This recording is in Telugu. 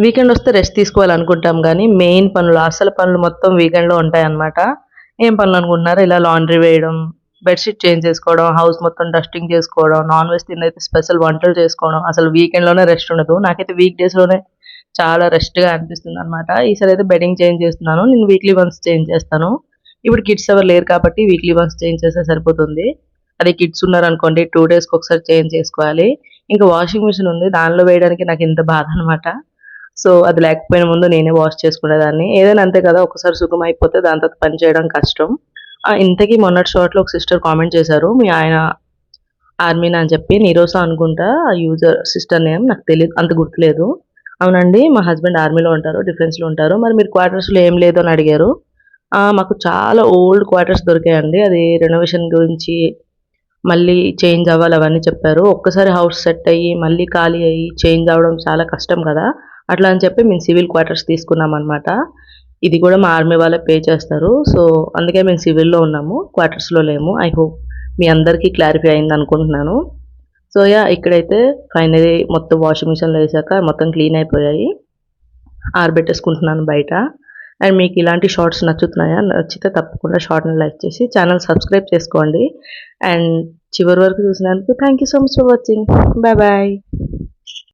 వీకెండ్ వస్తే రెస్ట్ తీసుకోవాలనుకుంటాం గానీ, మెయిన్ పనులు, అసలు పనులు మొత్తం వీకెండ్‌లో ఉంటాయన్నమాట. ఏం పనులనుకుంటున్నారు? ఇలా లాండ్రీ వేయడం, బెడ్‌షీట్ చేంజ్ చేసుకోవడం, హౌస్ మొత్తం డస్టింగ్ చేసుకోవడం, నాన్ వెజ్ తినైతే స్పెషల్ వంటలు చేసుకోవడం. అసలు వీకెండ్‌లోనే రెస్ట్ ఉండదు. నాకైతే వీక్ డేస్‌లోనే చాలా రెస్ట్‌గా అనిపిస్తుందన్నమాట. ఈసారైతే బెడ్డింగ్ చేంజ్ చేస్తున్నాను. నేను వీక్లీ వన్స్ చేంజ్ చేస్తాను. ఇప్పుడు కిడ్స్ ఎవరు లేరు కాబట్టి వీక్లీ వన్స్ చేంజ్ చేస్తే సరిపోతుంది. అదే కిడ్స్ ఉన్నారనుకోండి 2 డేస్‌కొకసారి చేంజ్ చేసుకోవాలి. ఇంకా వాషింగ్ మిషన్ ఉంది. దానిలో వేయడానికి నాకింత బాధనమాట. సో, అది లేకపోయిన ముందు నేనే వాష్ చేసుకునేదాన్ని. ఏదైనా అంతే కదా! ఒక్కసారి సుఖమైపోతే దాని తర్వాత పని చేయడం కష్టం. ఇంతకీ మొన్నటి షార్ట్‌లో ఒక సిస్టర్ కామెంట్ చేశారు. మీ ఆయన ఆర్మీనా అని చెప్పి. నిరోసా అనుకుంటా ఆ యూజర్ సిస్టర్ నేమ్ నాకు తెలీదు. అంత గుర్తులేదు. అవునండి. మా హస్బెండ్ ఆర్మీలో ఉంటారు. డిఫెన్స్‌లో ఉంటారు. మరి మీరు క్వార్టర్స్‌లో ఏం లేదు అని అడిగారు. మాకు చాలా ఓల్డ్ క్వార్టర్స్ దొరికాయండి. అది రెనోవేషన్ గురించి మళ్ళీ చేంజ్ అవ్వాలి అవన్నీ చెప్పారు. ఒక్కసారి హౌస్ సెట్ అయ్యి, మళ్ళీ ఖాళీ అయ్యి, చేంజ్ అవ్వడం చాలా కష్టం కదా! అట్లా అని చెప్పి మేము సివిల్ క్వార్టర్స్ తీసుకున్నామనమాట. ఇది కూడా మా ఆర్మీ వాళ్ళే పే చేస్తారు. సో, అందుకే మేము సివిల్‌లో ఉన్నాము. క్వార్టర్స్‌లో లేము. ఐ హోప్ మీ అందరికీ క్లారిఫై అయిందనుకుంటున్నాను. సో, ఇక్కడైతే ఫైనల్లీ మొత్తం వాషింగ్ మిషన్‌లో ఏసాక మొత్తం క్లీన్ అయిపోయాయి. ఆరబెట్టేసుకుంటున్నాను బయట. అండ్ మీకు ఇలాంటి షార్ట్స్ నచ్చుతున్నాయా? నచ్చితే తప్పకుండా షార్ట్‌ని లైక్ చేసి ఛానెల్ సబ్స్క్రైబ్ చేసుకోండి. అండ్ చివరి వరకు చూసినందుకు thank you so much for watching. Bye bye.